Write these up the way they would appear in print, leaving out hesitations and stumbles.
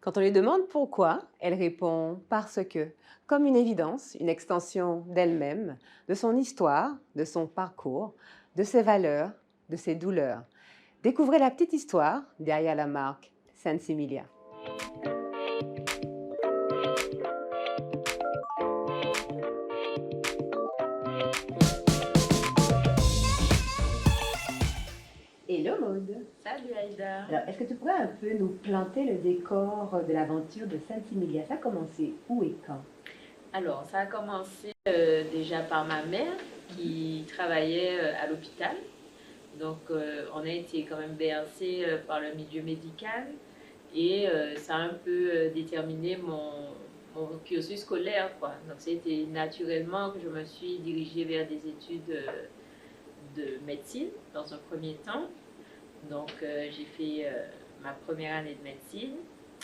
Quand on lui demande pourquoi, elle répond parce que, comme une évidence, une extension d'elle-même, de son histoire, de son parcours, de ses valeurs, de ses douleurs. Découvrez la petite histoire derrière la marque Sensimilia. Hello Maud. Salut Aïda. Alors, est-ce que tu pourrais un peu nous planter le décor de l'aventure de Sensimilia? Ça a commencé où et quand? Alors, ça a commencé déjà par ma mère qui travaillait à l'hôpital. Donc, on a été quand même bercé par le milieu médical et ça a un peu déterminé mon cursus scolaire, quoi. Donc, c'était naturellement que je me suis dirigée vers des études de médecine dans un premier temps. Donc, j'ai fait ma première année de médecine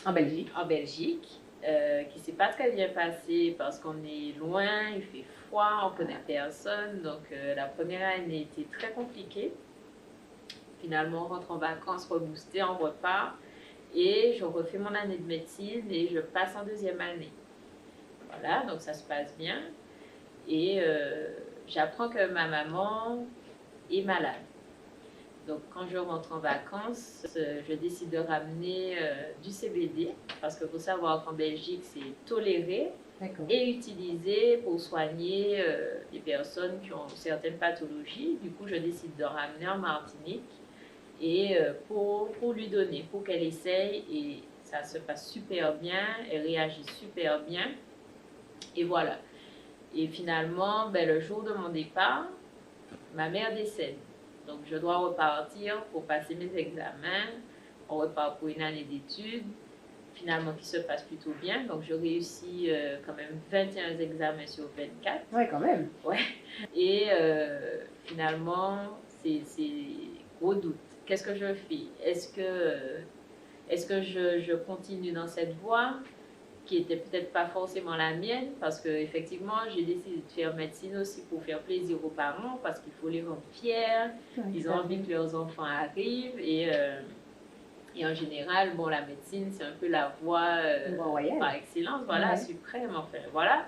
En Belgique. en Belgique, qui s'est pas très bien passé parce qu'on est loin, il fait froid, on connaît personne. Donc, la première année était très compliquée. Finalement, on rentre en vacances, reboosté, on repart. Et je refais mon année de médecine et je passe en deuxième année. Voilà, donc ça se passe bien. Et j'apprends que ma maman est malade. Donc, quand je rentre en vacances, je décide de ramener du CBD parce qu'il faut savoir qu'en Belgique, c'est toléré et utilisé pour soigner les personnes qui ont certaines pathologies. Du coup, je décide de ramener en Martinique et pour lui donner, pour qu'elle essaye. Et ça se passe super bien, elle réagit super bien. Et voilà. Et finalement, ben, le jour de mon départ, ma mère décède. Donc, je dois repartir pour passer mes examens. On repart pour une année d'études, finalement, qui se passe plutôt bien. Donc, je réussis quand même 21 examens sur 24. Ouais, quand même. Ouais. Et finalement, c'est gros doute. Qu'est-ce que je fais? Est-ce que je continue dans cette voie qui était peut-être pas forcément la mienne, parce que effectivement j'ai décidé de faire médecine aussi pour faire plaisir aux parents, parce qu'il faut les rendre fiers, ils ont envie que leurs enfants arrivent, et en général, bon, la médecine c'est un peu la voie par excellence, voilà, suprême, enfin, voilà.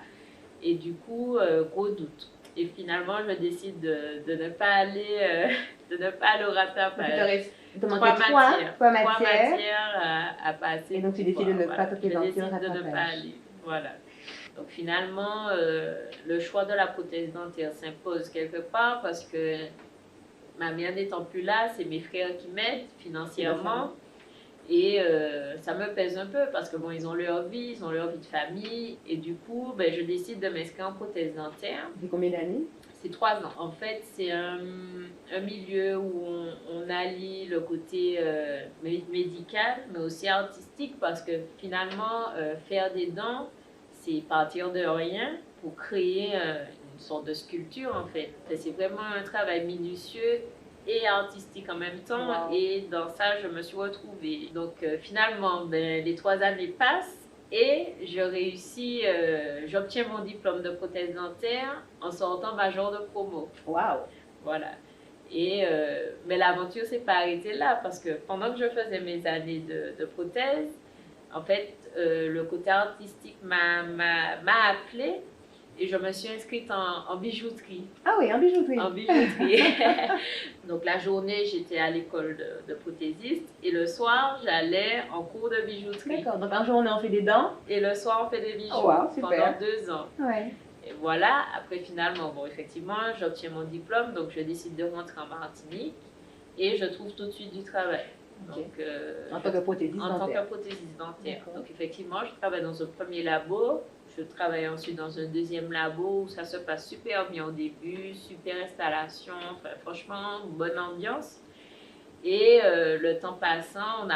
Et du coup, gros doute. Et finalement, je décide de ne pas aller, de ne pas aller au rattrapage. Trois matières à passer. Et donc, tu décides de ne pas te présenter au de ne rattrapage. pas aller. Voilà. Donc, finalement, le choix de la prothèse dentaire s'impose quelque part parce que ma mère n'étant plus là, c'est mes frères qui m'aident financièrement. Et ça me pèse un peu parce que bon, ils ont leur vie, ils ont leur vie de famille. Et du coup, ben, je décide de m'inscrire en prothèse dentaire. C'est combien d'années? C'est 3 ans. En fait, c'est un milieu où on allie le côté médical, mais aussi artistique, parce que finalement, faire des dents, c'est partir de rien pour créer une sorte de sculpture, en fait. C'est vraiment un travail minutieux et artistique en même temps. Wow. Et dans ça, je me suis retrouvée. Donc, finalement, ben, les 3 années passent. Et je réussis, j'obtiens mon diplôme de prothèse dentaire en sortant major de promo. Waouh! Voilà. Et, mais l'aventure s'est pas arrêtée là parce que pendant que je faisais mes années de prothèse, en fait, le côté artistique m'a appelée et je me suis inscrite en bijouterie. Ah oui, en bijouterie. En bijouterie. Donc la journée, j'étais à l'école de prothésiste et le soir, j'allais en cours de bijouterie. D'accord, donc en journée, on fait des dents. Et le soir, on fait des bijoux. Oh, wow, pendant 2 ans. Ouais. Et voilà, après finalement, bon, effectivement, j'obtiens mon diplôme, donc je décide de rentrer en Martinique et je trouve tout de suite du travail. Okay. Donc, en tant que prothésiste dentaire. En tant que prothésiste dentaire. Donc effectivement, je travaille dans un premier labo, je travaille ensuite dans un deuxième labo où ça se passe super bien au début, super installation, enfin, franchement, bonne ambiance. Et le temps passant, on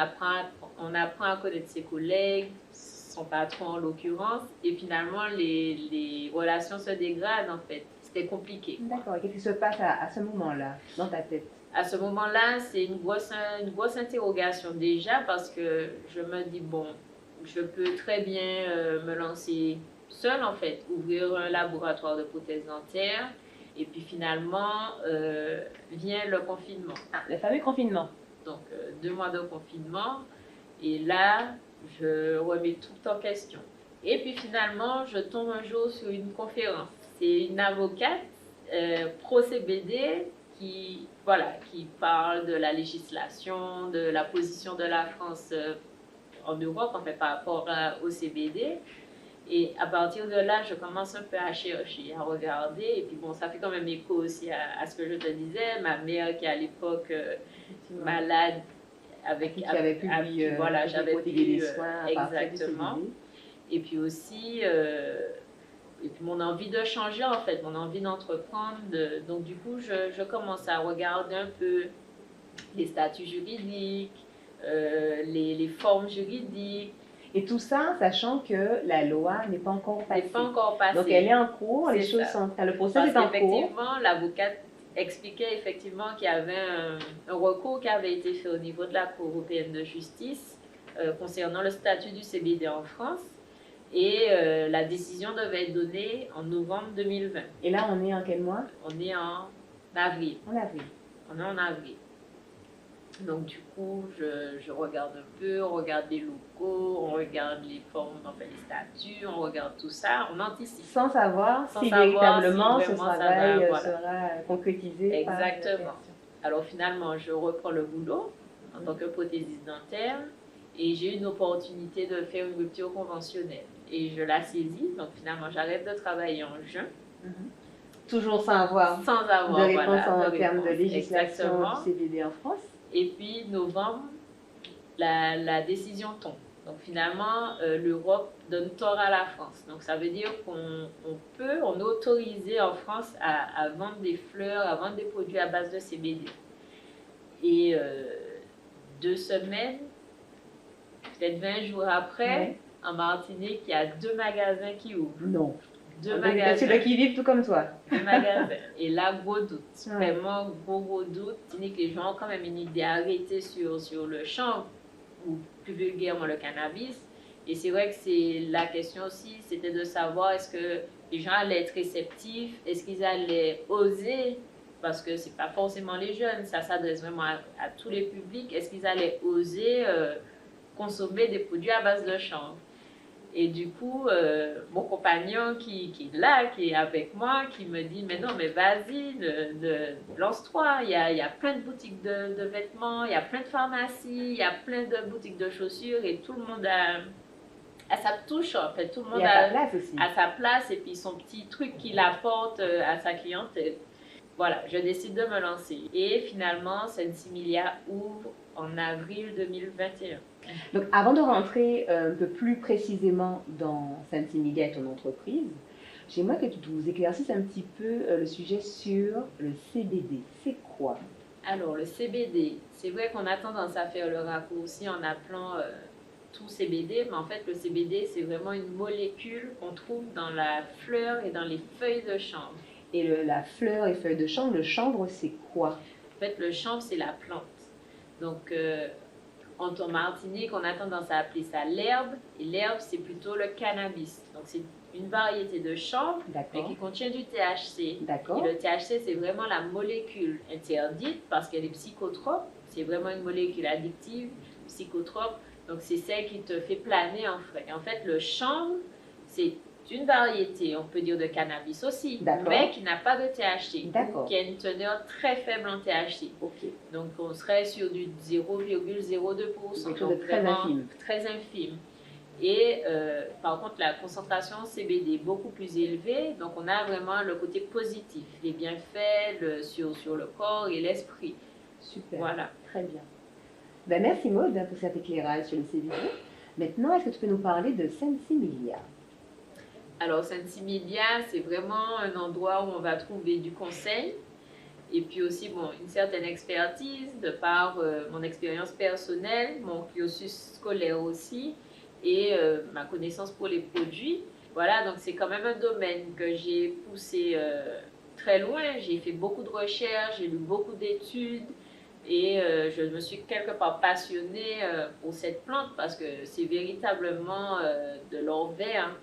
apprend à connaître ses collègues, son patron en l'occurrence, et finalement les relations se dégradent en fait. C'était compliqué. D'accord, et qu'est-ce qui se passe à ce moment-là, dans ta tête? À ce moment-là, c'est une grosse interrogation déjà parce que je me dis, bon, je peux très bien me lancer seule en fait, ouvrir un laboratoire de prothèses dentaires. Et puis finalement, vient le confinement. Ah, le fameux confinement. Donc, 2 mois de confinement. Et là, je remets tout en question. Et puis finalement, je tombe un jour sur une conférence. C'est une avocate pro-CBD qui parle de la législation, de la position de la France en Europe, en fait, par rapport au CBD. Et à partir de là, je commence un peu à chercher, à regarder. Et puis bon, ça fait quand même écho aussi à ce que je te disais. Ma mère qui à l'époque malade, Qui avait pu lui voilà, j'avais prodiguer pu des soins à partir du exactement. CBD. Et puis aussi, et puis mon envie de changer en fait, mon envie d'entreprendre. Donc du coup, je commence à regarder un peu les statuts juridiques, les formes juridiques. Et tout ça, sachant que la loi n'est pas encore passée. N'est pas encore passée. Donc elle est en cours, les choses sont, le procès est en cours. Effectivement, l'avocate expliquait effectivement qu'il y avait un recours qui avait été fait au niveau de la Cour européenne de justice concernant le statut du CBD en France. Et la décision devait être donnée en novembre 2020. Et là, on est en quel mois? On est en avril. En avril. On est en avril. Donc du coup, je regarde un peu, on regarde les locaux, on regarde les formes, on fait les statuts, on regarde tout ça, on anticipe. Sans savoir si véritablement ce travail sera concrétisé. Exactement. Alors finalement, je reprends le boulot en tant que prothésiste dentaire et j'ai une opportunité de faire une rupture conventionnelle. Et je la saisis, donc finalement j'arrête de travailler en juin. Toujours sans avoir de réponse en termes de législation du CBD en France. Et puis novembre, la décision tombe. Donc finalement, l'Europe donne tort à la France. Donc ça veut dire on est autorisé en France à vendre des fleurs, à vendre des produits à base de CBD. Et 2 semaines, peut-être 20 jours après, en Martinique, il y a 2 magasins qui ouvrent. Non. 2 magasins. C'est là qui vivent tout comme toi. 2 magasins. Et là, gros doute. Vraiment, gros doute. Les gens ont quand même une idée arrêtée sur le chanvre, ou plus vulgairement le cannabis. Et c'est vrai que c'est la question aussi, c'était de savoir est-ce que les gens allaient être réceptifs, est-ce qu'ils allaient oser, parce que c'est pas forcément les jeunes, ça s'adresse vraiment à tous les publics, est-ce qu'ils allaient oser consommer des produits à base de chanvre. Et du coup, mon compagnon qui est là, qui est avec moi, qui me dit, mais non, mais vas-y, lance-toi. Il y a plein de boutiques de vêtements, il y a plein de pharmacies, il y a plein de boutiques de chaussures et tout le monde a sa touche, en fait. Tout le monde a sa place et puis son petit truc qu'il apporte à sa clientèle. Voilà, je décide de me lancer. Et finalement, Sensimilia ouvre en avril 2021. Donc, avant de rentrer un peu plus précisément dans Sensimilia et ton entreprise, j'aimerais que tu nous éclaircisses un petit peu le sujet sur le CBD. C'est quoi? Alors, le CBD, c'est vrai qu'on a tendance à faire le raccourci en appelant tout CBD, mais en fait, le CBD, c'est vraiment une molécule qu'on trouve dans la fleur et dans les feuilles de chanvre. Et la fleur et feuilles de chanvre, le chanvre, c'est quoi? En fait, le chanvre, c'est la plante. Donc, en Martinique, on a tendance à appeler ça l'herbe, et l'herbe, c'est plutôt le cannabis. Donc, c'est une variété de chanvre, mais qui contient du THC. Et le THC, c'est vraiment la molécule interdite parce qu'elle est psychotrope. C'est vraiment une molécule addictive, psychotrope. Donc, c'est celle qui te fait planer en frais. Et en fait, le chanvre, c'est une variété, on peut dire, de cannabis aussi, mais qui n'a pas de THC, qui a une teneur très faible en THC. Donc, on serait sur du 0,02%. Quelque chose de très infime. Très infime. Et par contre, la concentration CBD est beaucoup plus élevée, donc on a vraiment le côté positif, les bienfaits sur le corps et l'esprit. Super, voilà. Très bien. Ben, merci Maud pour cet éclairage sur le CBD. Maintenant, est-ce que tu peux nous parler de Sensimilia? Alors, Sensimilia, c'est vraiment un endroit où on va trouver du conseil et puis aussi une certaine expertise de par mon expérience personnelle, mon cursus scolaire aussi et ma connaissance pour les produits. Voilà, donc c'est quand même un domaine que j'ai poussé très loin. J'ai fait beaucoup de recherches, j'ai lu beaucoup d'études et je me suis quelque part passionnée pour cette plante parce que c'est véritablement de l'or vert.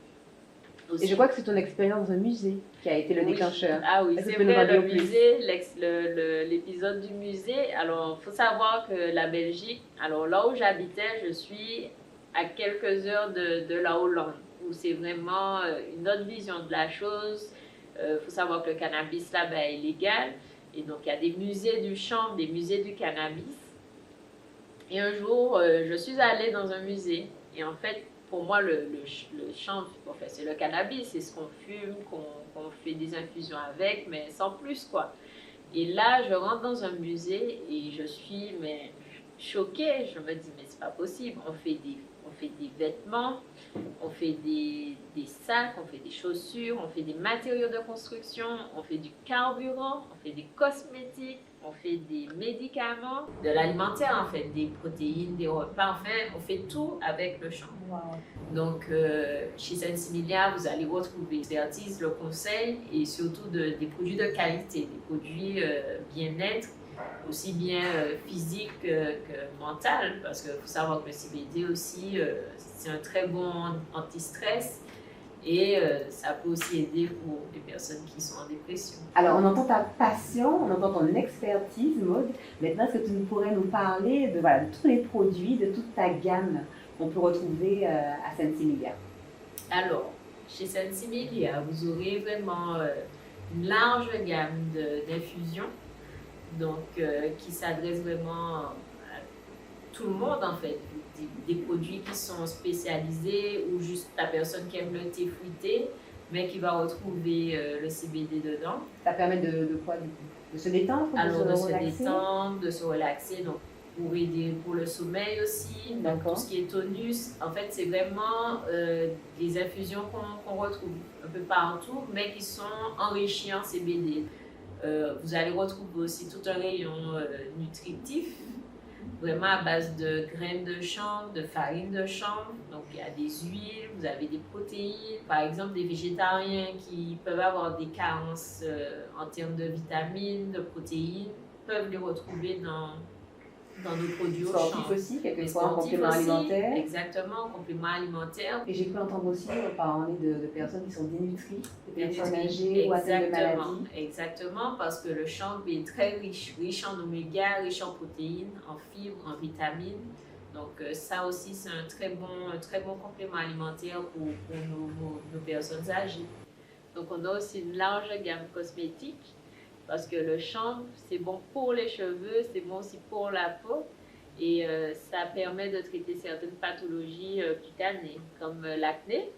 aussi. Et je crois que c'est ton expérience dans un musée qui a été le déclencheur. Ah oui, Est-ce que c'est tu peux nous en vrai, dire le plus? musée, l'épisode du musée. Alors, il faut savoir que la Belgique, alors là où j'habitais, je suis à quelques heures de la Hollande, où c'est vraiment une autre vision de la chose. Il faut savoir que le cannabis là-bas est légal. Et donc, il y a des musées du chanvre, des musées du cannabis. Et un jour, je suis allée dans un musée. Et en fait, pour moi, le chanvre, en fait, c'est le cannabis, c'est ce qu'on fume, qu'on fait des infusions avec, mais sans plus, quoi. Et là, je rentre dans un musée et je suis mais, choquée. Je me dis, mais c'est pas possible. On fait des vêtements, on fait des sacs, on fait des chaussures, on fait des matériaux de construction, on fait du carburant, on fait des cosmétiques, on fait des médicaments, de l'alimentaire en fait, des protéines, des repas, enfin, on fait tout avec le chanvre. Wow. Donc, chez Sensimilia, vous allez retrouver l'expertise, le conseil et surtout des produits de qualité, des produits bien-être, aussi bien physique que mental, parce qu'il faut savoir que le CBD aussi, c'est un très bon anti-stress et ça peut aussi aider pour les personnes qui sont en dépression. Alors, on entend ta passion, on entend ton expertise, Maud. Maintenant, est-ce que tu pourrais nous parler de, voilà, de tous les produits, de toute ta gamme qu'on peut retrouver à Sensimilia? Alors, chez Sensimilia, vous aurez vraiment une large gamme d'infusions, donc qui s'adresse vraiment à tout le monde en fait. Des produits qui sont spécialisés ou juste la personne qui aime le thé fruité, mais qui va retrouver le CBD dedans. Ça permet de quoi du coup? De se détendre, Alors, de se relaxer? détendre, de se relaxer, donc pour aider pour le sommeil aussi, donc tout ce qui est tonus. En fait, c'est vraiment des infusions qu'on retrouve un peu partout, mais qui sont enrichies en CBD. Vous allez retrouver aussi tout un rayon nutritif, vraiment à base de graines de chanvre, de farine de chanvre. Donc, il y a des huiles, vous avez des protéines. Par exemple, des végétariens qui peuvent avoir des carences en termes de vitamines, de protéines, peuvent les retrouver dans nos produits au chanvre. Aussi, quelquefois en complément alimentaire. Exactement, en complément alimentaire. Et j'ai pu entendre aussi parler de personnes qui sont dénutries, des personnes âgées ou atteintes de maladies. Exactement, parce que le chanvre est très riche, riche en oméga, riche en protéines, en fibres, en vitamines. Donc ça aussi, c'est un très bon complément alimentaire pour nos personnes âgées. Donc on a aussi une large gamme cosmétique, parce que le chanvre, c'est bon pour les cheveux, c'est bon aussi pour la peau. Et ça permet de traiter certaines pathologies cutanées, comme l'acné,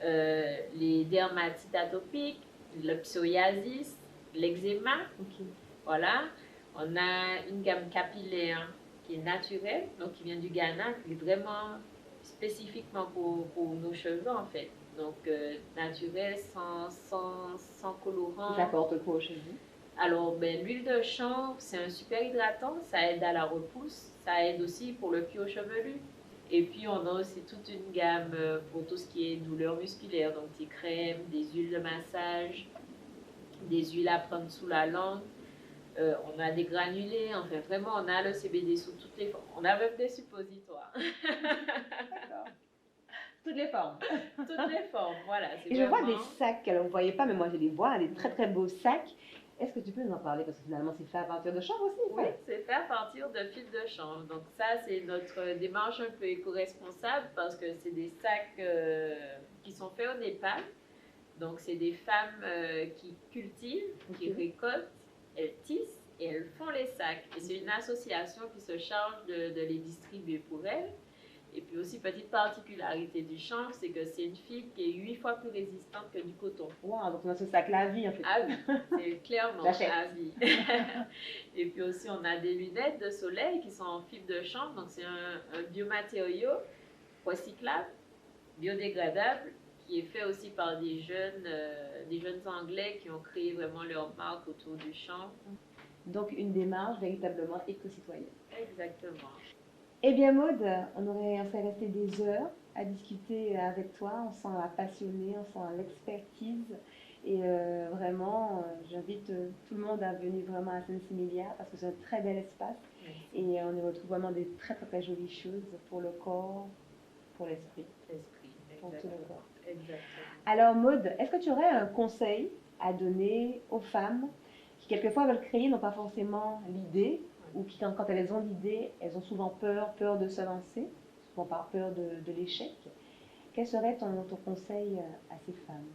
les dermatites atopiques, le psoriasis, l'eczéma. Okay. Voilà. On a une gamme capillaire qui est naturelle, donc qui vient du Ghana, qui est vraiment spécifiquement pour nos cheveux en fait. Donc naturel, sans colorant. Ça apporte quoi aux cheveux? Alors, l'huile de chanvre, c'est un super hydratant, ça aide à la repousse, ça aide aussi pour le cuir chevelu. Et puis, on a aussi toute une gamme pour tout ce qui est douleur musculaire, donc des crèmes, des huiles de massage, des huiles à prendre sous la langue. On a des granulés, enfin vraiment, on a le CBD sous toutes les formes. On a même des suppositoires. D'accord. Toutes les formes. Toutes les formes, voilà. Et je vois des sacs, alors vous ne voyez pas, mais moi je les vois, des très très beaux sacs. Est-ce que tu peux nous en parler? Parce que finalement, c'est fait à partir de chanvre aussi. Oui, c'est fait à partir de fils de chanvre. Donc ça, c'est notre démarche un peu éco-responsable parce que c'est des sacs qui sont faits au Népal. Donc c'est des femmes qui cultivent, qui récoltent, elles tissent et elles font les sacs. Et c'est une association qui se charge de les distribuer pour elles. Et puis aussi, petite particularité du chanvre, c'est que c'est une fibre qui est 8 fois plus résistante que du coton. Wow, donc on a ce sac à vie en fait. Ah oui, c'est clairement à vie. Et puis aussi, on a des lunettes de soleil qui sont en fibre de chanvre. Donc c'est un biomatériau recyclable, biodégradable, qui est fait aussi par des jeunes Anglais qui ont créé vraiment leur marque autour du chanvre. Donc une démarche véritablement éco-citoyenne. Exactement. Eh bien Maud, on serait resté des heures à discuter avec toi. On sent la passionnée, on sent l'expertise. Et vraiment, j'invite tout le monde à venir vraiment à Sensimilia parce que c'est un très bel espace. Oui. Et on y retrouve vraiment des très très très jolies choses pour le corps, pour l'esprit. pour tout le corps. Exactement. Alors Maud, est-ce que tu aurais un conseil à donner aux femmes qui quelquefois veulent créer, n'ont pas forcément l'idée, ou qui quand elles ont l'idée, elles ont souvent peur de se lancer, souvent par peur de l'échec. Quel serait ton conseil à ces femmes?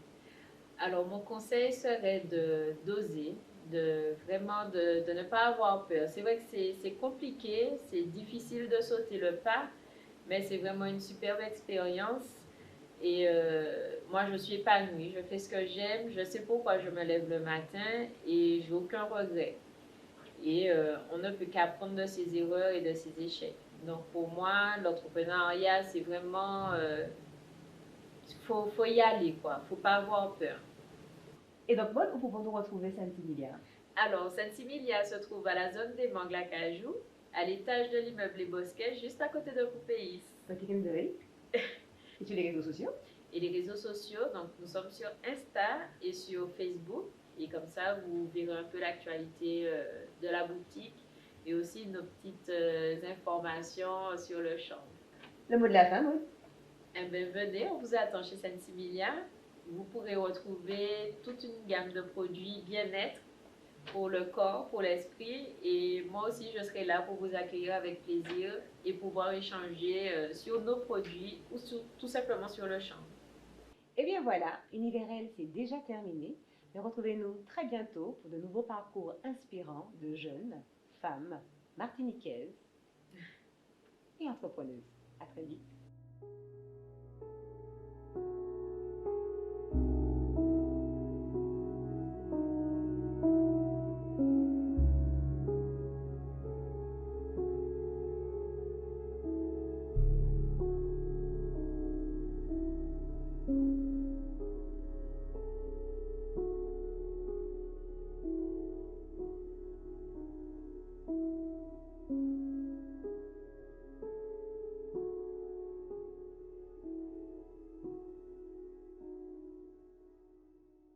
Alors, mon conseil serait d'oser, de ne pas avoir peur. C'est vrai que c'est compliqué, c'est difficile de sauter le pas, mais c'est vraiment une superbe expérience. Et moi, je suis épanouie, je fais ce que j'aime, je sais pourquoi je me lève le matin et j'ai aucun regret. Et on ne peut qu'apprendre de ses erreurs et de ses échecs. Donc, pour moi, l'entrepreneuriat, c'est vraiment, faut y aller, quoi. Faut pas avoir peur. Et donc Maud, où pouvons-nous retrouver Saint-Emilia? Alors, Saint-Similia se trouve à la zone des Mangues Cajou, à l'étage de l'immeuble Les Bosquets, juste à côté de Coupéis. Petit Kimberly. Et sur les réseaux sociaux? Et les réseaux sociaux, donc nous sommes sur Insta et sur Facebook. Et comme ça, vous verrez un peu l'actualité de la boutique et aussi nos petites informations sur le champ. Le mot de la fin, Maud? Eh bien, venez, on vous attend chez Saint-Similia. Vous pourrez retrouver toute une gamme de produits bien-être pour le corps, pour l'esprit. Et moi aussi, je serai là pour vous accueillir avec plaisir et pouvoir échanger sur nos produits ou tout simplement sur le champ. Eh bien voilà, Univerel, c'est déjà terminé. Mais retrouvez-nous très bientôt pour de nouveaux parcours inspirants de jeunes femmes martiniquaises et entrepreneuses. À très vite.